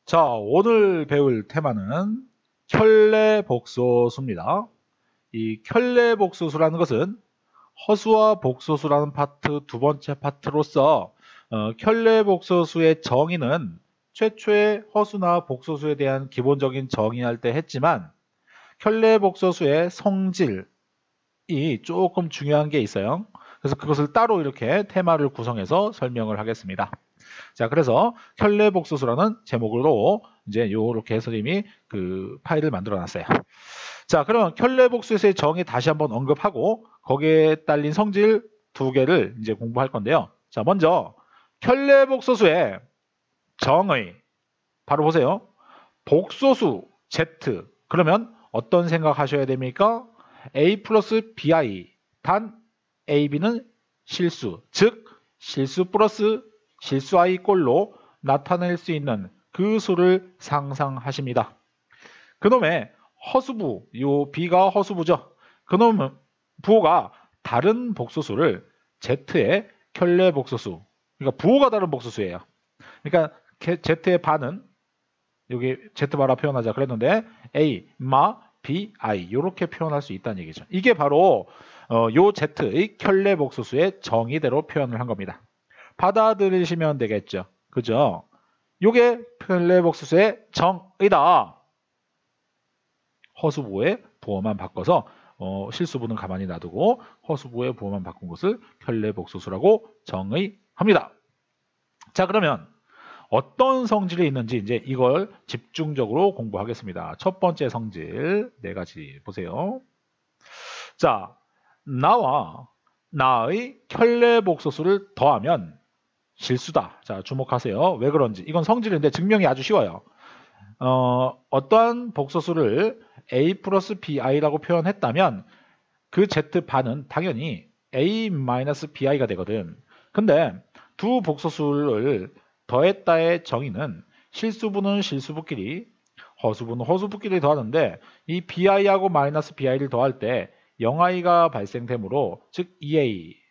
자, 오늘 배울 테마는 켤레복소수입니다. 이 켤레복소수라는 것은 허수와 복소수라는 파트 두 번째 파트로서 켤레복소수의 정의는 최초의 허수나 복소수에 대한 기본적인 정의할 때 했지만 켤레복소수의 성질이 조금 중요한 게 있어요. 그래서 그것을 따로 이렇게 테마를 구성해서 설명을 하겠습니다. 자, 그래서 켤레복소수라는 제목으로 이제 요렇게 선생님이 그 파일을 만들어 놨어요. 자, 그러면 켤레복소수의 정의 다시 한번 언급하고 거기에 딸린 성질 두 개를 이제 공부할 건데요. 자, 먼저 켤레복소수의 정의 바로 보세요. 복소수 Z 그러면 어떤 생각하셔야 됩니까? A 플러스 BI 단 AB는 실수, 즉 실수 플러스 실수 I 꼴로 나타낼 수 있는 그 수를 상상하십니다. 그놈의 허수부, 요 B가 허수부죠. 그놈 부호가 다른 복소수를 Z의 켤레복소수, 그러니까 부호가 다른 복소수예요. 그러니까 Z의 반은 여기 Z바라 표현하자 그랬는데 A, 마, B, I 이렇게 표현할 수 있다는 얘기죠. 이게 바로 요 Z의 켤레복소수의 정의대로 표현을 한 겁니다. 받아들이시면 되겠죠. 그죠? 요게 켤레복소수의 정의다. 허수부의 부호만 바꿔서 실수부는 가만히 놔두고 허수부의 부호만 바꾼 것을 켤레복소수라고 정의합니다. 자, 그러면 어떤 성질이 있는지 이제 이걸 집중적으로 공부하겠습니다. 첫 번째 성질 네 가지 보세요. 자, 나와 나의 켤레복소수를 더하면 실수다. 자, 주목하세요. 왜 그런지. 이건 성질인데 증명이 아주 쉬워요. 어떠한 복소수를 A 플러스 BI라고 표현했다면 그 Z반은 당연히 A 마이너스 BI가 되거든. 근데 두 복소수를 더했다의 정의는 실수부는 실수부끼리, 허수부는 허수부끼리 더하는데 이 BI하고 마이너스 BI를 더할 때 0i가 발생되므로 즉 2a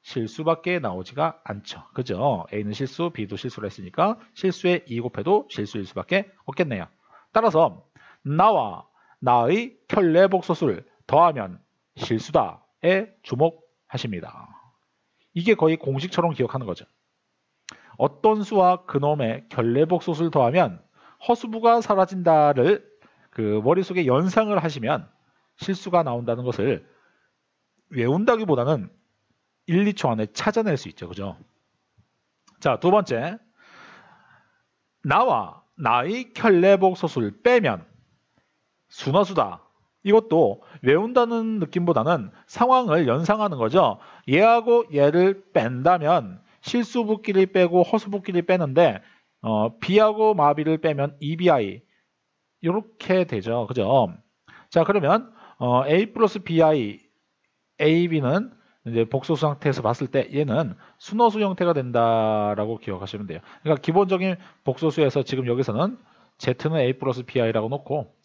실수밖에 나오지가 않죠. 그죠? A는 실수, B도 실수를 했으니까 실수에 2 곱해도 실수일 수밖에 없겠네요. 따라서 나와 나의 켤레복소수를 더하면 실수다에 주목하십니다. 이게 거의 공식처럼 기억하는 거죠. 어떤 수와 그놈의 켤레복소수를 더하면 허수부가 사라진다를 그 머릿속에 연상을 하시면 실수가 나온다는 것을 외운다기보다는 1, 2초 안에 찾아낼 수 있죠. 그죠? 자, 두 번째. 나와 나의 켤레복소수를 빼면 순허수다. 이것도 외운다는 느낌보다는 상황을 연상하는 거죠. 얘하고 얘를 뺀다면 실수부끼리 빼고 허수부끼리 빼는데 B하고 마비를 빼면 EBI 이렇게 되죠. 그죠? 자, 그러면 A 플러스 BI AB는 이제 복소수 상태에서 봤을 때 얘는 순허수 형태가 된다라고 기억하시면 돼요. 그러니까 기본적인 복소수에서 지금 여기서는 Z는 A 플러스 BI라고 놓고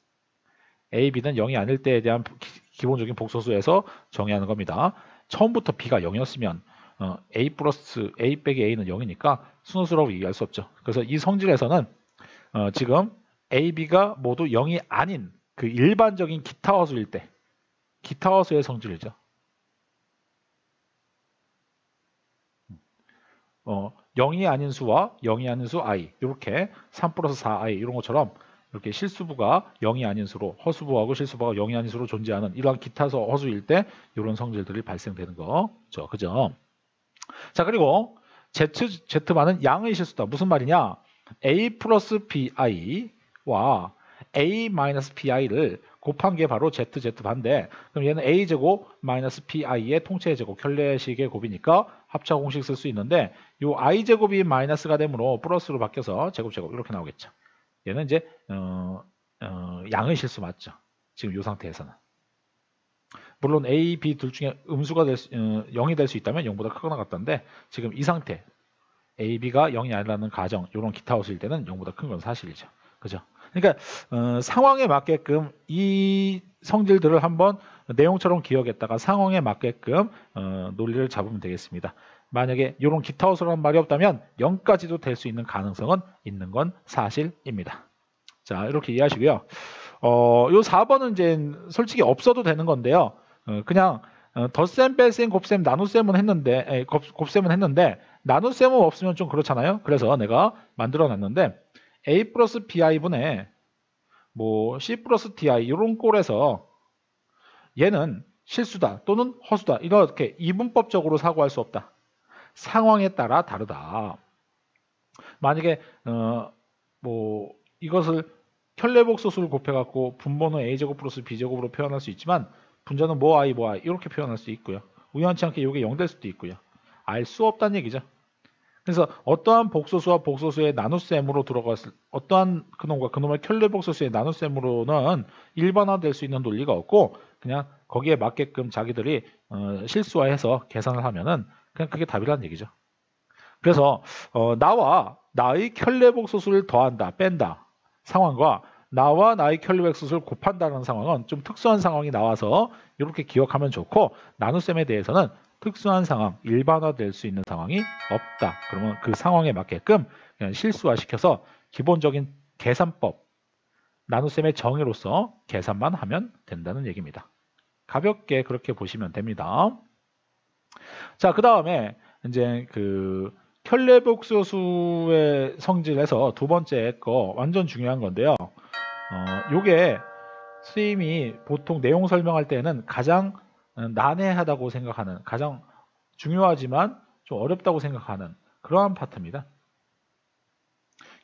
A, B는 0이 아닐 때에 대한 기본적인 복소수에서 정의하는 겁니다. 처음부터 B가 0이었으면 A 플러스 A 빼기 A는 0이니까 순허수라고 얘기할 수 없죠. 그래서 이 성질에서는 지금 A, B가 모두 0이 아닌 그 일반적인 기타 허수일 때 기타 허수의 성질이죠. 0이 아닌 수와 0이 아닌 수 I 이렇게 3 플러스 4I 이런 것처럼 이렇게 실수부가 0이 아닌 수로 허수부하고 실수부가 0이 아닌 수로 존재하는 이러한 기타 허수일 때 이런 성질들이 발생되는 거죠. 그죠? 자, 그리고 Z반은 양의 실수다. 무슨 말이냐? A 플러스 BI와 A 마이너스 BI를 곱한 게 바로 ZZ반대. 그럼 얘는 A제곱 마이너스 BI의 통째의 제곱, 켤레식의 곱이니까 합차 공식 쓸 수 있는데 이 I제곱이 마이너스가 되므로 플러스로 바뀌어서 제곱 이렇게 나오겠죠. 얘는 이제 양의 실수 맞죠. 지금 이 상태에서는. 물론 A, B 둘 중에 음수가 0이 될 수 있다면 0보다 크거나 같던데 지금 이 상태 A, B가 0이 아니라는 가정 이런 기타 허수일 때는 0보다 큰 건 사실이죠. 그죠? 그러니까 상황에 맞게끔 이 성질들을 한번 내용처럼 기억했다가 상황에 맞게끔 논리를 잡으면 되겠습니다. 만약에 이런 기타 허수라는 말이 없다면 0까지도 될 수 있는 가능성은 있는 건 사실입니다. 자, 이렇게 이해하시고요. 요 4번은 이제 솔직히 없어도 되는 건데요. 그냥 덧셈, 뺄셈, 곱셈, 나눗셈은 했는데, 곱셈은 했는데 나눗셈은 없으면 좀 그렇잖아요. 그래서 내가 만들어 놨는데 a 플러스 bi분의 뭐 c 플러스 di 이런 꼴에서 얘는 실수다 또는 허수다 이렇게 이분법적으로 사고할 수 없다. 상황에 따라 다르다. 만약에 뭐 이것을 켤레복소수를 곱해갖고 분모는 a제곱 플러스 b제곱으로 표현할 수 있지만 분자는 뭐 i 이렇게 표현할 수 있고요. 우연치 않게 이게 0 될 수도 있고요. 알 수 없다는 얘기죠. 그래서 어떠한 복소수와 복소수의 나눗셈으로 들어갔을 어떠한 그놈과 그놈의 켤레복소수의 나눗셈으로는 일반화될 수 있는 논리가 없고 그냥 거기에 맞게끔 자기들이 실수화해서 계산을 하면은 그냥 그게 답이라는 얘기죠. 그래서 나와 나의 켤레복소수를 더한다, 뺀다 상황과 나와 나의 켤레복소수를 곱한다는 상황은 좀 특수한 상황이 나와서 이렇게 기억하면 좋고 나눗셈에 대해서는 특수한 상황, 일반화될 수 있는 상황이 없다. 그러면 그 상황에 맞게끔 그냥 실수화시켜서 기본적인 계산법, 나눗셈의 정의로서 계산만 하면 된다는 얘기입니다. 가볍게 그렇게 보시면 됩니다. 자, 그 다음에 이제 그 켤레복소수의 성질에서 두 번째 거 완전 중요한 건데요. 요게 선생님이 보통 내용 설명할 때는 가장 난해하다고 생각하는 가장 중요하지만 좀 어렵다고 생각하는 그러한 파트입니다.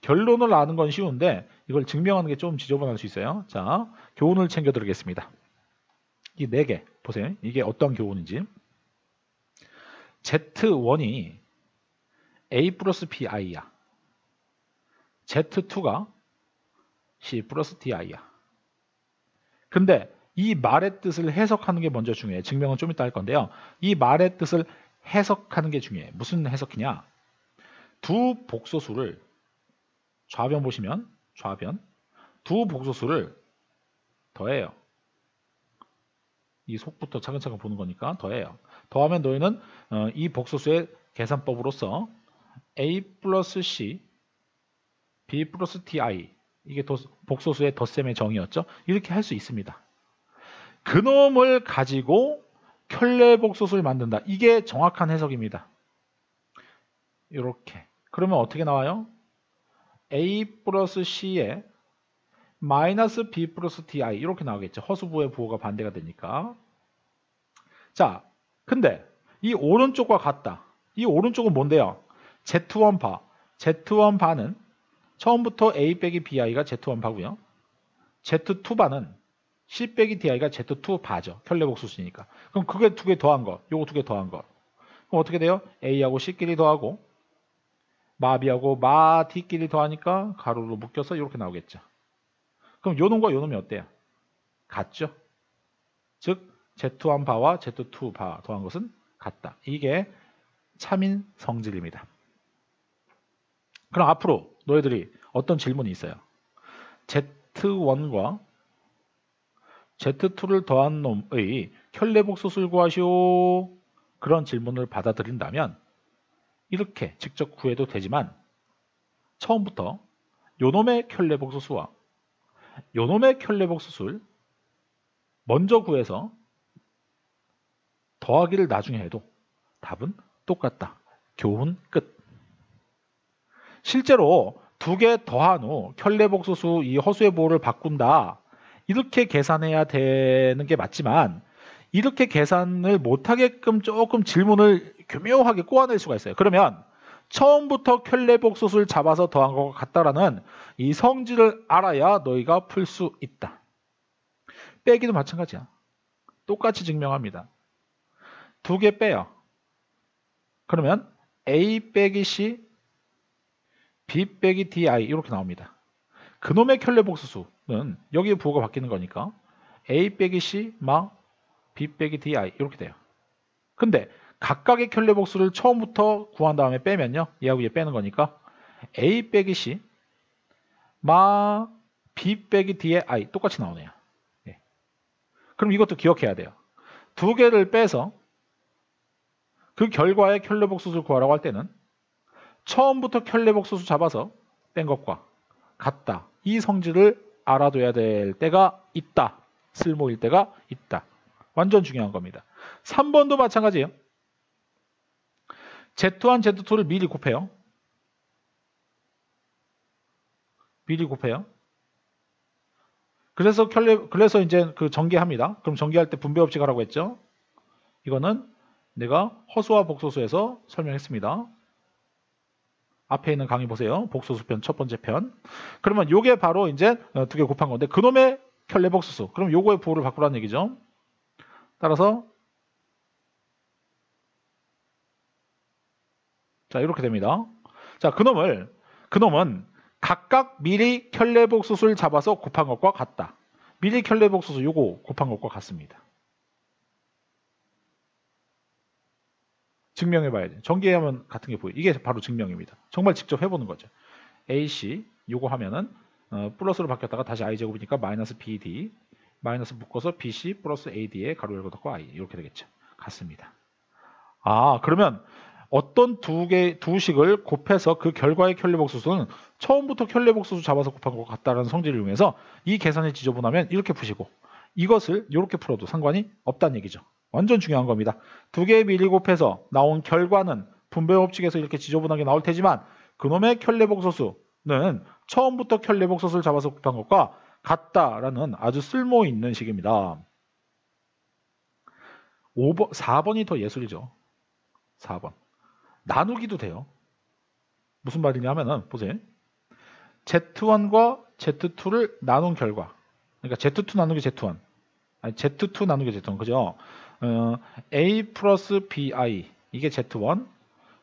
결론을 아는 건 쉬운데 이걸 증명하는 게 좀 지저분할 수 있어요. 자, 교훈을 챙겨 드리겠습니다. 이 4개 보세요. 이게 어떤 교훈인지. Z1이 A 플러스 BI야. Z2가 C 플러스 DI야. 근데 이 말의 뜻을 해석하는 게 먼저 중요해. 증명은 좀 이따 할 건데요. 이 말의 뜻을 해석하는 게 중요해. 무슨 해석이냐? 두 복소수를 좌변 보시면 좌변 두 복소수를 더해요. 이 속부터 차근차근 보는 거니까 더해요. 더하면 너희는 이 복소수의 계산법으로서 A 플러스 C, B 플러스 DI 이게 복소수의 덧셈의 정의였죠. 이렇게 할 수 있습니다. 그놈을 가지고 켤레복소수를 만든다. 이게 정확한 해석입니다. 이렇게. 그러면 어떻게 나와요? A 플러스 C에 마이너스 B 플러스 DI 이렇게 나오겠죠. 허수부의 부호가 반대가 되니까. 자, 근데 이 오른쪽과 같다. 이 오른쪽은 뭔데요? Z1 바. Z1 바는 처음부터 A 빼기 BI가 Z1 바고요. Z2 바는 C 빼기 DI가 Z2 바죠. 켤레복소수니까. 그럼 그게 두 개 더한 거. 요거 두 개 더한 거. 그럼 어떻게 돼요? A하고 C끼리 더하고 마비하고 마 D끼리 더하니까 가로로 묶여서 이렇게 나오겠죠. 그럼 요 놈과 요 놈이 어때요? 같죠? 즉 Z1 바와 Z2 바 더한 것은 같다. 이게 참인 성질입니다. 그럼 앞으로 너희들이 어떤 질문이 있어요? Z1과 Z2를 더한 놈의 켤레복소수를 구하시오. 그런 질문을 받아들인다면 이렇게 직접 구해도 되지만 처음부터 요놈의 켤레복소수와 요놈의 켤레복소수를 먼저 구해서 더하기를 나중에 해도 답은 똑같다. 교훈 끝. 실제로 두 개 더한 후 켤레복소수 이 허수의 부호를 바꾼다. 이렇게 계산해야 되는 게 맞지만 이렇게 계산을 못하게끔 조금 질문을 교묘하게 꼬아낼 수가 있어요. 그러면 처음부터 켤레복소수를 잡아서 더한 것과 같다라는 이 성질을 알아야 너희가 풀 수 있다. 빼기도 마찬가지야. 똑같이 증명합니다. 두 개 빼요. 그러면 A 빼기 C, B 빼기 DI 이렇게 나옵니다. 그놈의 켤레복소수는 여기에 부호가 바뀌는 거니까 A 빼기 C, 마, B 빼기 DI 이렇게 돼요. 근데 각각의 켤레복수를 처음부터 구한 다음에 빼면요. 얘하고 얘 빼는 거니까 A 빼기 C, 마, B 빼기 D의 I 똑같이 나오네요. 예. 그럼 이것도 기억해야 돼요. 두 개를 빼서 그 결과의 켤레복소수를 구하라고 할 때는 처음부터 켤레복소수 잡아서 뺀 것과 같다. 이 성질을 알아둬야 될 때가 있다. 쓸모일 때가 있다. 완전 중요한 겁니다. 3번도 마찬가지예요. Z1, Z2를 미리 곱해요. 미리 곱해요. 그래서 이제 그 전개합니다. 그럼 전개할 때 분배법칙 하라고 했죠. 이거는 내가 허수와 복소수에서 설명했습니다. 앞에 있는 강의 보세요. 복소수편 첫 번째 편. 그러면 요게 바로 이제 두 개 곱한 건데 그놈의 켤레복소수. 그럼 요거의 부호를 바꾸라는 얘기죠. 따라서 자 이렇게 됩니다. 자 그놈은 각각 미리 켤레복소수를 잡아서 곱한 것과 같다. 미리 켤레복소수 요거 곱한 것과 같습니다. 증명해봐야 돼. 전개하면 같은 게 보여요. 이게 바로 증명입니다. 정말 직접 해보는 거죠. AC 요거 하면은 플러스로 바뀌었다가 다시 i제곱이니까 마이너스 BD 마이너스 묶어서 BC 플러스 AD에 가로 열고 닫고 I 이렇게 되겠죠. 같습니다. 그러면 어떤 두 식을 곱해서 그 결과의 켤레복소수는 처음부터 켤레복소수 잡아서 곱한 것 같다라는 성질을 이용해서 이 계산을 지져보면 이렇게 푸시고 이것을 이렇게 풀어도 상관이 없다는 얘기죠. 완전 중요한 겁니다. 두 개 미리 곱해서 나온 결과는 분배법칙에서 이렇게 지저분하게 나올 테지만 그놈의 켤레복소수는 처음부터 켤레복소수를 잡아서 곱한 것과 같다라는 아주 쓸모 있는 식입니다. 4번이 더 예술이죠. 4번. 나누기도 돼요. 무슨 말이냐 하면은 보세요. Z1과 Z2를 나눈 결과. 그러니까 Z2 나누기 Z1. 아니 Z2 나누기 Z1. 그죠? A 플러스 BI 이게 Z1.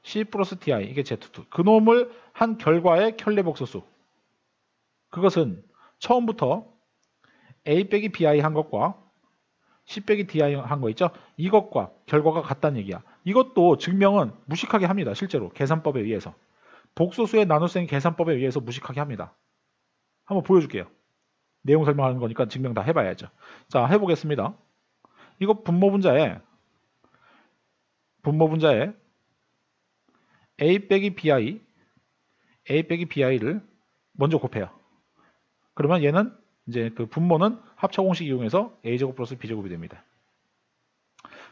C 플러스 DI 이게 Z2. 그놈을 한 결과의 켤레복소수. 그것은 처음부터 A 빼기 BI 한 것과 C 빼기 DI 한 거 있죠? 이것과 결과가 같다는 얘기야. 이것도 증명은 무식하게 합니다. 실제로 계산법에 의해서. 복소수의 나눗셈 계산법에 의해서 무식하게 합니다. 한번 보여줄게요. 내용 설명하는 거니까 증명 다 해봐야죠. 자, 해보겠습니다. 이거 분모분자에 A 빼기 BI를 먼저 곱해요. 그러면 얘는 이제 그 분모는 합차공식 이용해서 A제곱 플러스 B제곱이 됩니다.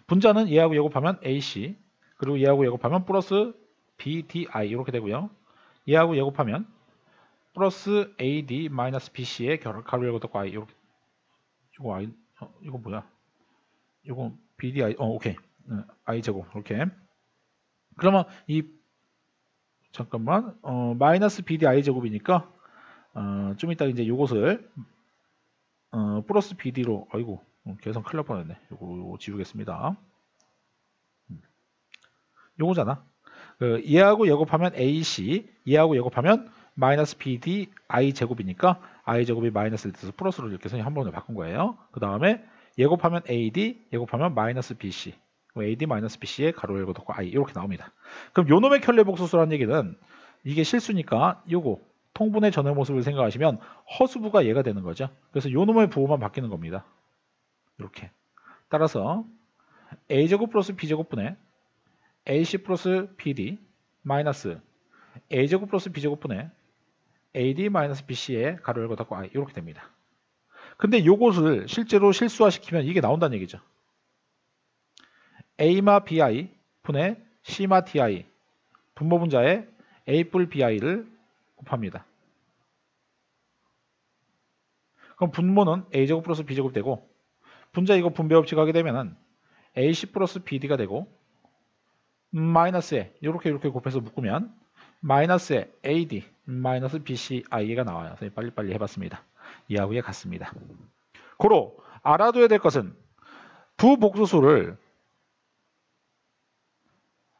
분자는 얘하고 예곱하면 AC 그리고 얘하고 예곱하면 플러스 BDI 이렇게 되고요. 얘하고 예곱하면 플러스 AD 마이너스 BC의 가로 열고 닫고 I 이렇게 이거 뭐야? 이거 BDI 오케이 I 제곱 이렇게 그러면 잠깐만 마이너스 BDI 제곱이니까 좀 이따 이제 요것을 플러스 BD로 계산 큰일 날 뻔했네. 요거 지우겠습니다. 요거잖아. 얘하고 예곱하면 AC, 얘하고 예곱하면 마이너스 BD I 제곱이니까 I 제곱이 마이너스를 뜻해서 플러스로 이렇게 해서 한 번에 바꾼 거예요. 그 다음에 예곱하면 AD, 예곱하면 마이너스 BC, AD 마이너스 BC의 가로 열고 닫고 I 이렇게 나옵니다. 그럼 요놈의 켤레복소수라는 얘기는 이게 실수니까 요거 통분의 전의 모습을 생각하시면 허수부가 얘가 되는 거죠. 그래서 요놈의 부호만 바뀌는 겁니다. 이렇게. 따라서 A제곱 플러스 B제곱분의 AC 플러스 BD 마이너스 A제곱 플러스 B제곱분의 AD 마이너스 BC의 가로 열고 닫고 I 이렇게 됩니다. 근데 요것을 실제로 실수화시키면 이게 나온다는 얘기죠. A마 BI 분의 C마 DI 분모분자에 A 뿔 BI를 곱합니다. 그럼 분모는 A제곱 플러스 B제곱 되고 분자 이거 분배법칙 하게 되면은 AC 플러스 BD가 되고 마이너스에 이렇게 곱해서 묶으면 마이너스에 AD 마이너스 BCI가 나와요. 선생님 빨리빨리 해봤습니다. 이하고 얘 같습니다. 고로 알아둬야 될 것은 부복소수를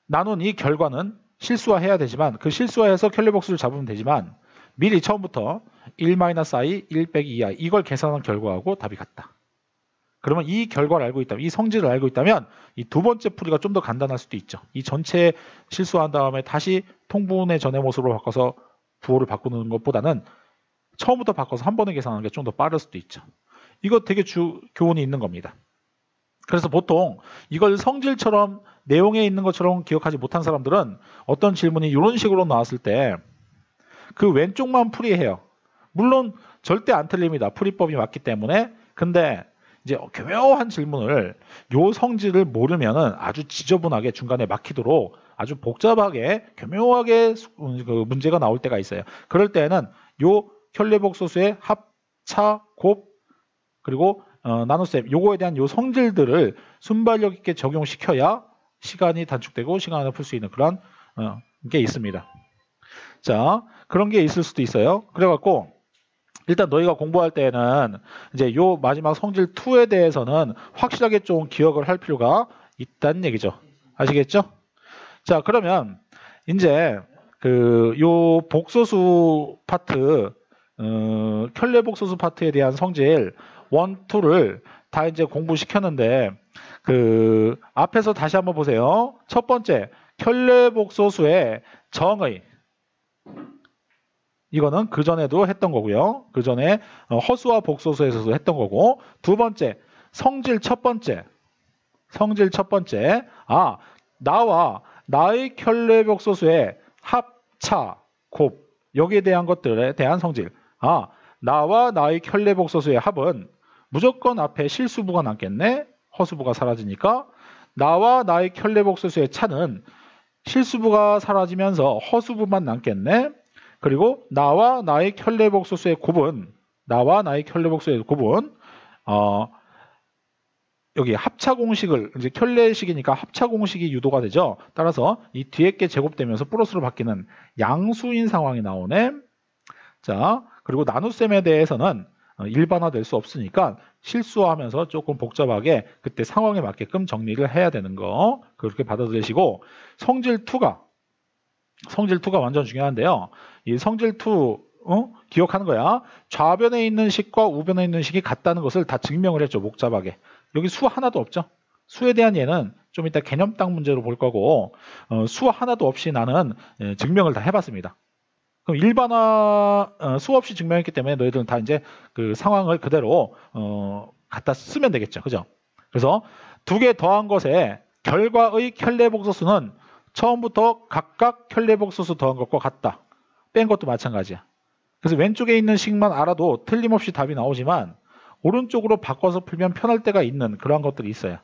나눈 이 결과는 실수화해야 되지만 그 실수화해서 켤레복수를 잡으면 되지만 미리 처음부터 1-i, 1 빼기 2i 이걸 계산한 결과하고 답이 같다. 그러면 이 결과를 알고 있다면 이 성질을 알고 있다면 이 두 번째 풀이가 좀 더 간단할 수도 있죠. 이 전체 실수한 다음에 다시 통분의 전의 모습으로 바꿔서 부호를 바꾸는 것보다는 처음부터 바꿔서 한 번에 계산하는 게 좀 더 빠를 수도 있죠. 이거 되게 교훈이 있는 겁니다. 그래서 보통 이걸 성질처럼 내용에 있는 것처럼 기억하지 못한 사람들은 어떤 질문이 이런 식으로 나왔을 때 그 왼쪽만 풀이해요. 물론 절대 안 틀립니다. 풀이법이 맞기 때문에. 근데 이제 교묘한 질문을 요 성질을 모르면은 아주 지저분하게 중간에 막히도록 아주 복잡하게 교묘하게 그 문제가 나올 때가 있어요. 그럴 때는 요 켤레복소수의 합, 차, 곱 그리고 나눗셈 요거에 대한 요 성질들을 순발력 있게 적용시켜야 시간이 단축되고 시간을 풀 수 있는 그런 게 있습니다. 자, 그런 게 있을 수도 있어요. 그래갖고 일단 너희가 공부할 때는 이제 요 마지막 성질 2에 대해서는 확실하게 좀 기억을 할 필요가 있다는 얘기죠. 아시겠죠? 자, 그러면 이제 그 요 복소수 파트 켤레 복소수 파트에 대한 성질 1, 2를 다 이제 공부시켰는데 그 앞에서 다시 한번 보세요. 첫 번째 켤레 복소수의 정의 이거는 그 전에도 했던 거고요. 그 전에 허수와 복소수에서도 했던 거고 두 번째 성질 첫 번째 아 나와 나의 켤레 복소수의 합, 차, 곱 여기에 대한 것들에 대한 성질 아 나와 나의 켤레 복소수의 합은 무조건 앞에 실수부가 남겠네. 허수부가 사라지니까 나와 나의 켤레 복소수의 차는 실수부가 사라지면서 허수부만 남겠네. 그리고 나와 나의 켤레 복소수의 곱은 여기 합차 공식을 이제 켤레식이니까 합차 공식이 유도가 되죠. 따라서 이 뒤에 게 제곱되면서 플러스로 바뀌는 양수인 상황이 나오네. 자, 그리고 나눗셈에 대해서는 일반화될 수 없으니까 실수하면서 조금 복잡하게 그때 상황에 맞게끔 정리를 해야 되는 거 그렇게 받아들이시고 성질 2가 완전 중요한데요. 이 성질 2 기억하는 거야. 좌변에 있는 식과 우변에 있는 식이 같다는 것을 다 증명을 했죠. 목잡하게. 여기 수 하나도 없죠. 수에 대한 예는 좀 이따 개념딱 문제로 볼 거고 수 하나도 없이 나는 증명을 다 해봤습니다. 그럼 일반화 수 없이 증명했기 때문에 너희들은 다 이제 그 상황을 그대로 갖다 쓰면 되겠죠. 그죠? 그래서 두 개 더한 것에 결과의 켤레 복소수는 처음부터 각각 켤레 복소수 더한 것과 같다. 뺀 것도 마찬가지야. 그래서 왼쪽에 있는 식만 알아도 틀림없이 답이 나오지만 오른쪽으로 바꿔서 풀면 편할 때가 있는 그러한 것들이 있어요.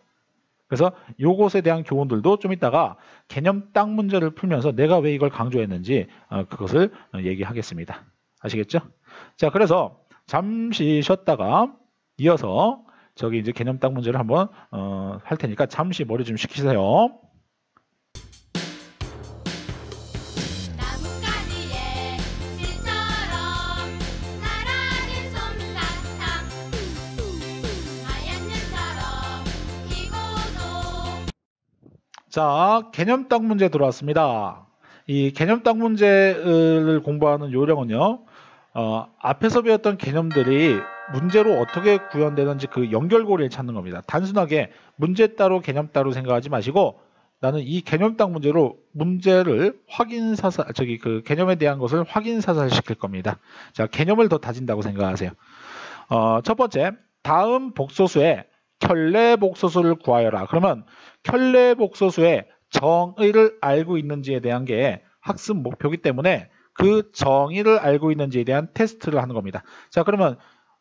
그래서 요것에 대한 교훈들도 좀 이따가 개념 딱 문제를 풀면서 내가 왜 이걸 강조했는지 그것을 얘기하겠습니다. 아시겠죠? 자, 그래서 잠시 쉬었다가 이어서 저기 이제 개념 딱 문제를 한번 할 테니까 잠시 머리 좀 식히세요. 자, 개념 딱 문제 들어왔습니다. 이 개념 딱 문제를 공부하는 요령은요. 앞에서 배웠던 개념들이 문제로 어떻게 구현되는지 그 연결고리를 찾는 겁니다. 단순하게 문제 따로 개념 따로 생각하지 마시고 나는 이 개념 딱 문제로 문제를 그 개념에 대한 것을 확인사살 시킬 겁니다. 자, 개념을 더 다진다고 생각하세요. 첫 번째, 다음 복소수의 켤레 복소수를 구하여라. 그러면 켤레 복소수의 정의를 알고 있는지에 대한 게 학습 목표이기 때문에 그 정의를 알고 있는지에 대한 테스트를 하는 겁니다. 자, 그러면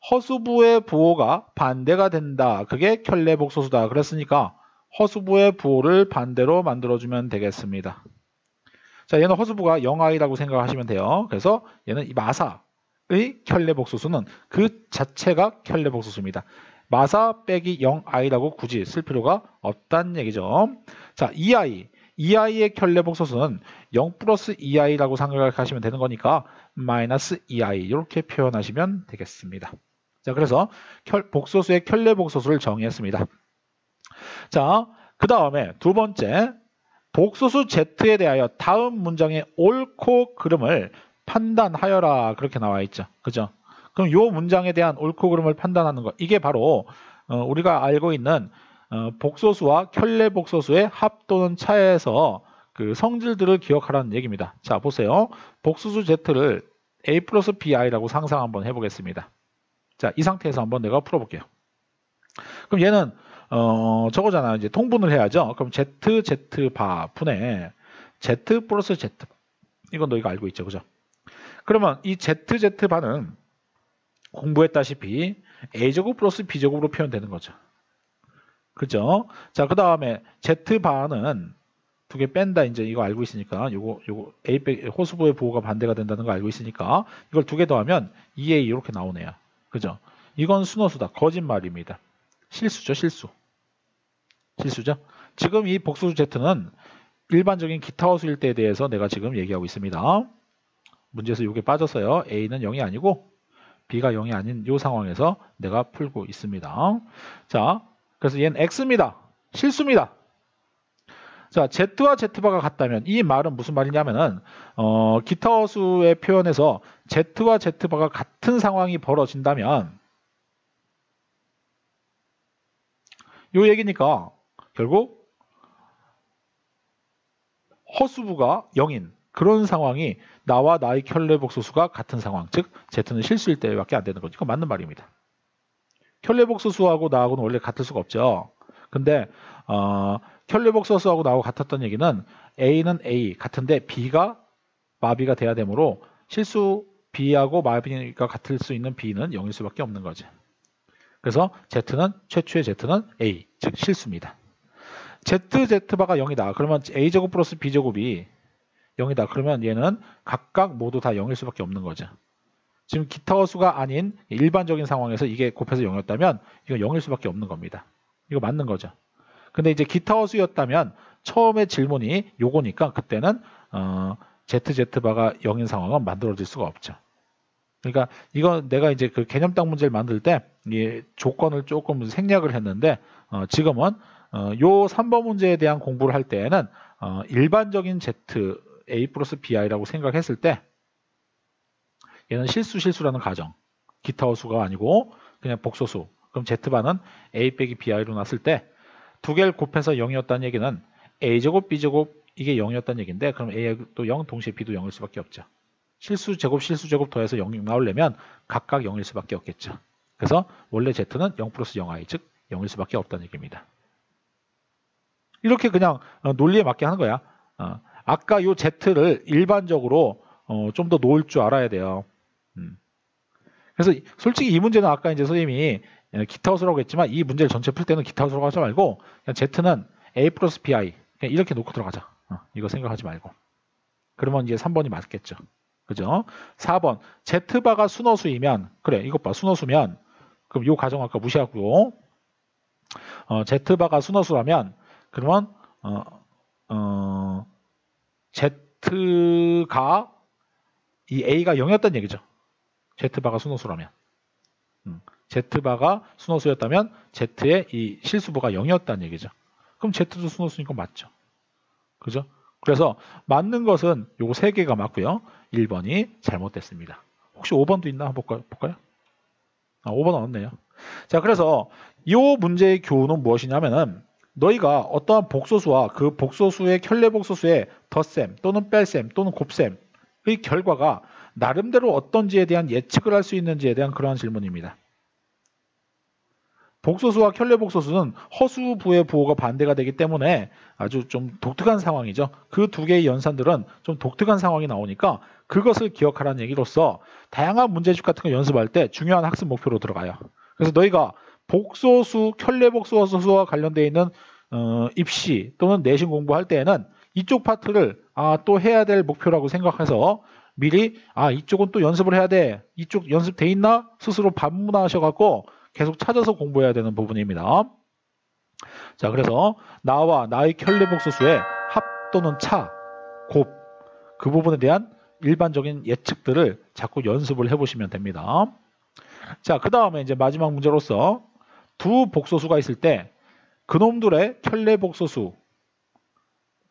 허수부의 부호가 반대가 된다. 그게 켤레 복소수다. 그랬으니까 허수부의 부호를 반대로 만들어주면 되겠습니다. 자, 얘는 허수부가 0i라고 생각하시면 돼요. 그래서 얘는 이 마사의 켤레 복소수는 그 자체가 켤레 복소수입니다. 마사 빼기 0i라고 굳이 쓸 필요가 없다는 얘기죠. 자, 2i의 켤레 복소수는 0 플러스 2i라고 생각하시면 되는 거니까 마이너스 2i 이렇게 표현하시면 되겠습니다. 자, 그래서 복소수의 켤레 복소수를 정의했습니다. 자, 그 다음에 두 번째, 복소수 z에 대하여 다음 문장의 옳고 그름을 판단하여라. 그렇게 나와 있죠. 그죠? 그럼 이 문장에 대한 옳고 그름을 판단하는 것, 이게 바로 우리가 알고 있는 복소수와 켤레 복소수의 합 또는 차에서 그 성질들을 기억하라는 얘기입니다. 자, 보세요. 복소수 z를 a 플러스 bi라고 상상 한번 해보겠습니다. 자, 이 상태에서 한번 내가 풀어볼게요. 그럼 얘는 저거잖아. 이제 통분을 해야죠. 그럼 ZZ 분의 Z 플러스 Z. 이건 너희가 알고 있죠. 그죠? 그러면 이 ZZ반은 공부했다시피 A제곱 플러스 B제곱으로 표현되는 거죠. 그죠? 자, 그 다음에 Z반은 두 개 뺀다. 이제 이거 알고 있으니까 요거 A 호수부의 부호가 반대가 된다는 거 알고 있으니까 이걸 두 개 더하면 2A 이렇게 나오네요. 그죠? 이건 순호수다. 거짓말입니다. 실수죠. 실수죠. 지금 이 복소수 Z는 일반적인 기타 허수일 때에 대해서 내가 지금 얘기하고 있습니다. 문제에서 이게 빠졌어요. A는 0이 아니고 B가 0이 아닌 이 상황에서 내가 풀고 있습니다. 자, 그래서 얘는 X입니다. 실수입니다. 자, Z와 Z바가 같다면 이 말은 무슨 말이냐면은 기타 허수의 표현에서 Z와 Z바가 같은 상황이 벌어진다면 요 얘기니까 결국 허수부가 0인 그런 상황이 나와 나의 켤레복소수가 같은 상황, 즉 Z는 실수일 때밖에 안 되는 거죠. 이거 맞는 말입니다. 켤레복소수하고 나하고는 원래 같을 수가 없죠. 근데 켤레복소수하고 나하고 같았던 얘기는 A는 A 같은데 B가 마비가 돼야 되므로 실수 B하고 마비가 같을 수 있는 B는 0일 수밖에 없는 거죠. 그래서 Z는 최초의 Z는 A, 즉 실수입니다. ZZ바가 0이다. 그러면 A제곱 플러스 B제곱이 0이다. 그러면 얘는 각각 모두 다 0일 수밖에 없는 거죠. 지금 기타 허수가 아닌 일반적인 상황에서 이게 곱해서 0이었다면 이거 0일 수밖에 없는 겁니다. 이거 맞는 거죠. 근데 이제 기타 허수였다면 처음에 질문이 요거니까 그때는 ZZ바가 0인 상황은 만들어질 수가 없죠. 그러니까 이거 내가 이제 그 개념딱 문제를 만들 때 이 조건을 조금 생략을 했는데 지금은 요 3번 문제에 대한 공부를 할 때에는 일반적인 Z A 플러스 BI라고 생각했을 때 얘는 실수라는 가정 기타 허수가 아니고 그냥 복소수 그럼 Z반은 A 빼기 BI로 났을 때 두 개를 곱해서 0이었다는 얘기는 A제곱 B제곱 이게 0이었다는 얘기인데 그럼 A도 0 동시에 B도 0일 수밖에 없죠. 실수제곱 더해서 0이 나오려면 각각 0일 수밖에 없겠죠. 그래서 원래 Z는 0 플러스 0i 즉 0일 수밖에 없다는 얘기입니다. 이렇게 그냥 논리에 맞게 하는 거야. 아까 요 Z를 일반적으로 좀 더 놓을 줄 알아야 돼요. 그래서 솔직히 이 문제는 아까 이제 선생님이 기타 허수라고 했지만 이 문제를 전체 풀 때는 기타 허수라고 하지 말고 그냥 Z는 A 플러스 BI 그냥 이렇게 놓고 들어가자. 이거 생각하지 말고. 그러면 이제 3번이 맞겠죠. 그죠? 4번 Z바가 순허수이면 그래 이것 봐 순허수면 그럼 요 가정 아까 무시하고 Z바가 순허수라면 그러면 Z가 이 A가 0이었다는 얘기죠. Z바가 순허수라면 Z바가 순허수였다면 Z의 이 실수부가 0이었다는 얘기죠. 그럼 Z도 순허수니까 맞죠. 그죠? 그래서 맞는 것은 요거 3개가 맞고요. 1번이 잘못됐습니다. 혹시 5번도 있나 한번 볼까요? 5번 없네요. 자, 그래서 이 문제의 교훈은 무엇이냐면은 너희가 어떠한 복소수와 그 복소수의 켤레복소수의 덧셈 또는 뺄셈 또는 곱셈의 결과가 나름대로 어떤지에 대한 예측을 할 수 있는지에 대한 그러한 질문입니다. 복소수와 켤레복소수는 허수부의 부호가 반대가 되기 때문에 아주 좀 독특한 상황이죠. 그 두 개의 연산들은 좀 독특한 상황이 나오니까 그것을 기억하라는 얘기로서 다양한 문제집 같은 거 연습할 때 중요한 학습 목표로 들어가요. 그래서 너희가 복소수, 켤레복소수와 관련되어 있는 입시 또는 내신 공부할 때에는 이쪽 파트를 또 해야 될 목표라고 생각해서 미리 이쪽은 또 연습을 해야 돼. 이쪽 연습돼 있나? 스스로 반문하셔갖고 계속 찾아서 공부해야 되는 부분입니다. 자, 그래서 나와 나의 켤레복소수의 합 또는 차, 곱, 그 부분에 대한 일반적인 예측들을 자꾸 연습을 해보시면 됩니다. 자, 그 다음에 이제 마지막 문제로서 두 복소수가 있을 때 그놈들의 켤레복소수,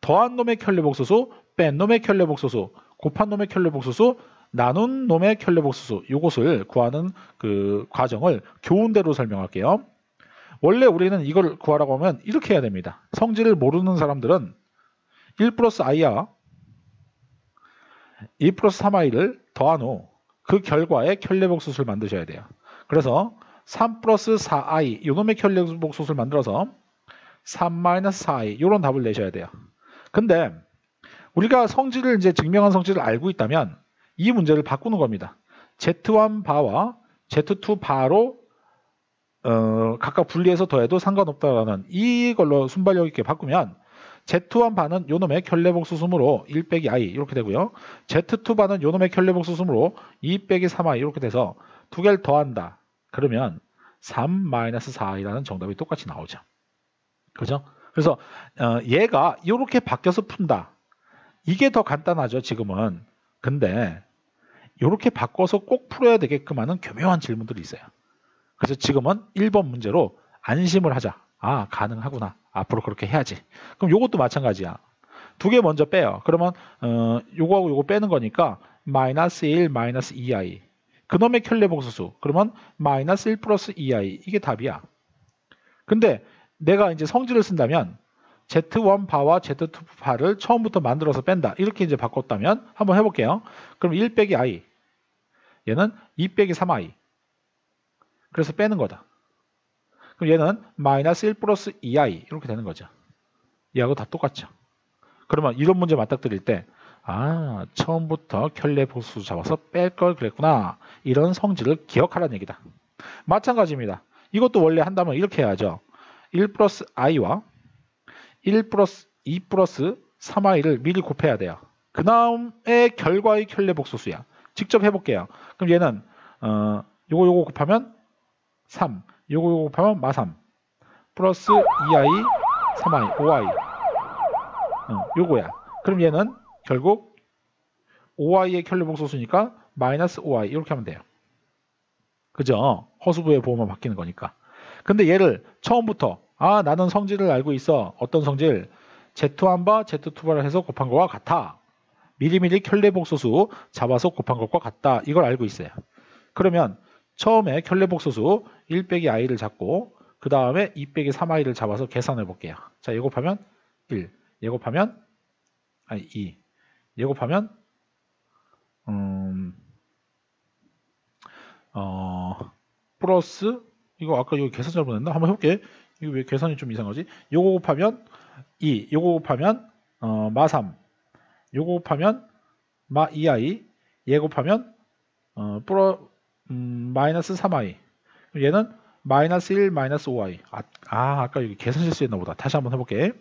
더한 놈의 켤레복소수, 뺀 놈의 켤레복소수, 곱한 놈의 켤레복소수, 나눈 놈의 켤레복소수 이것을 구하는 그 과정을 교훈대로 설명할게요. 원래 우리는 이걸 구하라고 하면 이렇게 해야 됩니다. 성질을 모르는 사람들은 1 플러스 i야 2 플러스 3i를 더한 후 그 결과에 켤레복소수를 만드셔야 돼요. 그래서 3 플러스 4i 요놈의 켤레복소수를 만들어서 3 마이너스 4i 이런 답을 내셔야 돼요. 근데 우리가 성질을 이제 증명한 성질을 알고 있다면 이 문제를 바꾸는 겁니다. Z1 바와 Z2 바로 각각 분리해서 더해도 상관없다라는 이걸로 순발력 있게 바꾸면 Z1 바는 요놈의 켤레복소수므로 1 빼기 i 이렇게 되고요. Z2 바는 요놈의 켤레복소수므로 2 빼기 3i 이렇게 돼서 두 개를 더한다. 그러면 3 마이너스 4i라는 정답이 똑같이 나오죠. 그죠? 그래서 얘가 이렇게 바뀌어서 푼다. 이게 더 간단하죠, 지금은. 근데 이렇게 바꿔서 꼭 풀어야 되게끔 하는 교묘한 질문들이 있어요. 그래서 지금은 1번 문제로 안심을 하자. 아, 가능하구나. 앞으로 그렇게 해야지. 그럼 요것도 마찬가지야. 두 개 먼저 빼요. 그러면 요거하고 요거 빼는 거니까 마이너스 1, 마이너스 2i. 그놈의 켤레복소수. 그러면 마이너스 1 플러스 2i. 이게 답이야. 근데 내가 이제 성질을 쓴다면 Z1 바와 Z2 바를 처음부터 만들어서 뺀다. 이렇게 이제 바꿨다면 한번 해볼게요. 그럼 1 빼기 i. 얘는 2 빼기 3i. 그래서 빼는 거다. 그럼 얘는 마이너스 1 플러스 2i 이렇게 되는 거죠. 얘하고 다 똑같죠. 그러면 이런 문제 맞닥뜨릴 때 아, 처음부터 켤레복소수 잡아서 뺄 걸 그랬구나. 이런 성질을 기억하라는 얘기다. 마찬가지입니다. 이것도 원래 한다면 이렇게 해야죠. 1 플러스 i와 1 플러스 2 플러스 3i를 미리 곱해야 돼요. 그 다음에 결과의 켤레복소수야. 직접 해볼게요. 그럼 얘는 요거 곱하면 3, 요거 곱하면 마3 플러스 2i, 3i, 5i 요거야. 그럼 얘는 결국 5i의 켤레복소수니까 마이너스 5i 이렇게 하면 돼요. 그죠? 허수부의 보호만 바뀌는 거니까. 근데 얘를 처음부터 아, 나는 성질을 알고 있어. 어떤 성질? Z1바 Z2바를 해서 곱한 것과 같아. 미리미리 켤레복소수 잡아서 곱한 것과 같다. 이걸 알고 있어요. 그러면 처음에 켤레복소수 1 빼기 i를 잡고 그 다음에 2 빼기 3i를 잡아서 계산해 볼게요. 자, 얘 곱하면 1, 얘 곱하면 2, 얘 곱하면 플러스 이거 아까 이거 계산 잘못했나? 한번 해볼게. 이거 왜 계산이 좀 이상하지? 요거 곱하면 2, 요거 곱하면 마3, 요거 곱하면 마2i, 얘 곱하면 마이너스 3i. 얘는 마이너스 1, 마이너스 5i. 아까 여기 계산 실수했나 보다. 다시 한번 해볼게.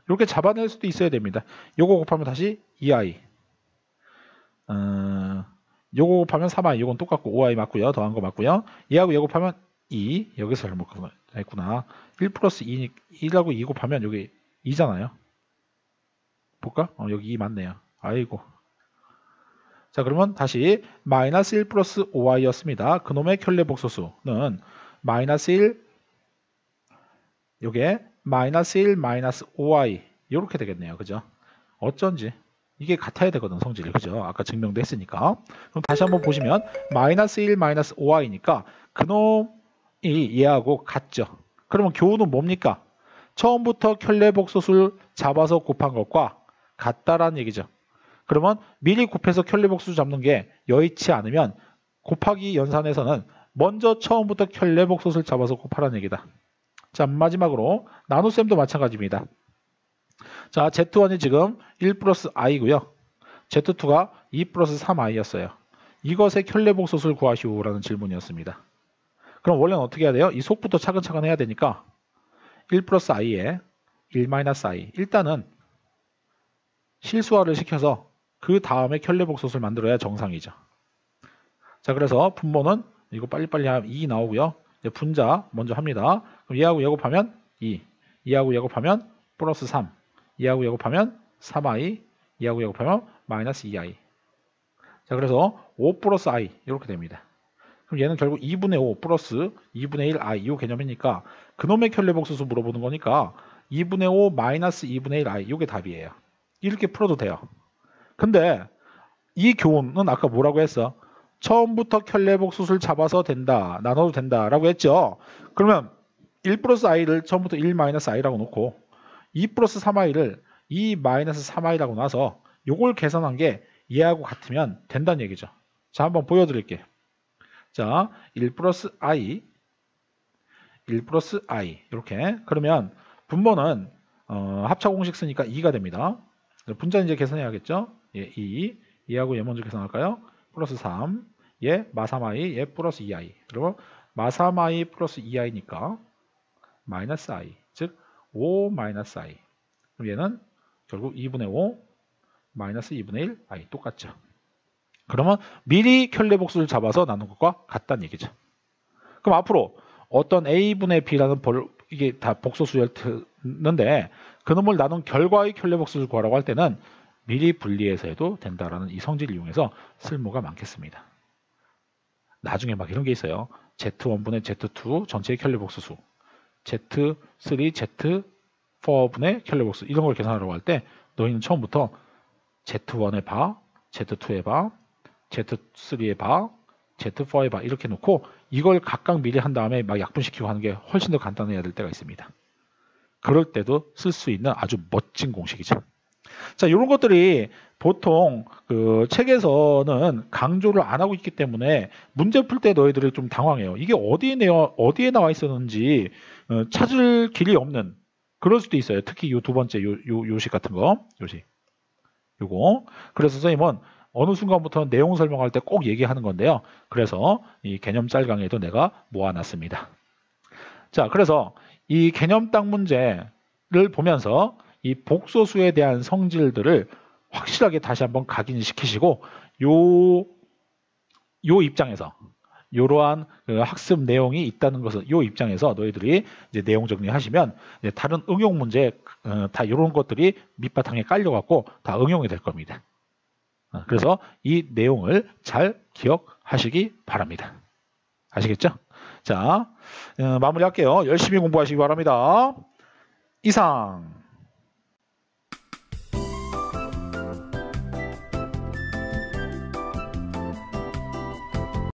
이렇게 잡아낼 수도 있어야 됩니다. 요거 곱하면 다시 2i. 요거 곱하면 3i. 요건 똑같고 5i 맞고요. 더한 거 맞고요. 얘하고 얘 곱하면 2. 여기서 잘못 했구나. 1 플러스 2, 1하고 2 곱하면 여기 2잖아요. 볼까? 여기 2 맞네요. 아이고. 자, 그러면 다시 마이너스 1 플러스 5i였습니다. 그놈의 켤레복소수는 마이너스 1, 요게 마이너스 1, 마이너스 5i 이렇게 되겠네요. 그죠? 어쩐지 이게 같아야 되거든, 성질이. 그죠? 아까 증명도 했으니까. 그럼 다시 한번 보시면 마이너스 1, 마이너스 5i니까 그놈이 얘하고 같죠. 그러면 교훈은 뭡니까? 처음부터 켤레복소수를 잡아서 곱한 것과 같다라는 얘기죠. 그러면 미리 곱해서 켤레복소수 잡는 게 여의치 않으면 곱하기 연산에서는 먼저 처음부터 켤레복소수를 잡아서 곱하라는 얘기다. 자, 마지막으로 나눗셈도 마찬가지입니다. 자, Z1이 지금 1 플러스 i고요. Z2가 2 플러스 3i였어요. 이것의 켤레복소수를 구하시오라는 질문이었습니다. 그럼 원래는 어떻게 해야 돼요? 이 속부터 차근차근 해야 되니까 1 플러스 i에 1 마이너스 i. 일단은 실수화를 시켜서 그 다음에 켤레복소수를 만들어야 정상이죠. 자, 그래서 분모는 이거 빨리빨리 하면 2 나오고요. 이제 분자 먼저 합니다. 그럼 얘하고 얘 곱하면 2, 얘하고 얘 곱하면 플러스 3, 얘하고 얘 곱하면 3i, 얘하고 얘 곱하면 마이너스 2i. 자, 그래서 5 플러스 i 이렇게 됩니다. 그럼 얘는 결국 2분의 5 플러스 2분의 1 i 이 개념이니까 그놈의 켤레복소수 물어보는 거니까 2분의 5 마이너스 2분의 1 i 이게 답이에요. 이렇게 풀어도 돼요. 근데 이 교훈은 아까 뭐라고 했어? 처음부터 켤레복소수를 잡아서 된다, 나눠도 된다 라고 했죠. 그러면 1 플러스 i를 처음부터 1 마이너스 i라고 놓고 2 플러스 3i를 2 마이너스 3i라고 놔서 요걸 계산한 게 얘하고 같으면 된다는 얘기죠. 자, 한번 보여드릴게요. 자, 1 플러스 i 1 플러스 i 이렇게. 그러면 분모는 합차 공식 쓰니까 2가 됩니다. 분자 이제 계산해야겠죠. 예, 2하고 얘 먼저 계산할까요? 플러스 3, 얘 마3i, 얘 플러스 2i. 그리고 마3i 플러스 2i니까 마이너스 i, 즉 5 마이너스 i. 그럼 얘는 결국 2분의 5 마이너스 2분의 1 i 똑같죠. 그러면 미리 켤레복수를 잡아서 나눈 것과 같다는 얘기죠. 그럼 앞으로 어떤 a분의 b라는 이게 다 복소수였는데 그놈을 나눈 결과의 켤레복수를 구하라고 할 때는 미리 분리해서 해도 된다라는 이 성질을 이용해서 쓸모가 많겠습니다. 나중에 막 이런 게 있어요. Z1분의 Z2 전체의 켤레복수수, Z3, Z4분의 켤레복수 이런 걸 계산하려고 할 때 너희는 처음부터 Z1의 바, Z2의 바, Z3의 바, Z4의 바 이렇게 놓고 이걸 각각 미리 한 다음에 막 약분시키고 하는 게 훨씬 더 간단해야 될 때가 있습니다. 그럴 때도 쓸 수 있는 아주 멋진 공식이죠. 자, 이런 것들이 보통 그 책에서는 강조를 안 하고 있기 때문에 문제 풀 때 너희들이 좀 당황해요. 이게 어디에 나와 있었는지 찾을 길이 없는 그럴 수도 있어요. 특히 이 두 번째 요식 같은 거, 요거. 그래서 선생님은 어느 순간부터 내용 설명할 때 꼭 얘기하는 건데요. 그래서 이 개념 짤강에도 내가 모아놨습니다. 자, 그래서 이 개념 딱 문제를 보면서 이 복소수에 대한 성질들을 확실하게 다시 한번 각인시키시고 요 입장에서 이러한 그 학습 내용이 있다는 것을 요 입장에서 너희들이 이제 내용 정리하시면 이제 다른 응용 문제 다 이런 것들이 밑바탕에 깔려갖고 다 응용이 될 겁니다. 그래서 이 내용을 잘 기억하시기 바랍니다. 아시겠죠? 자, 마무리할게요. 열심히 공부하시기 바랍니다. 이상.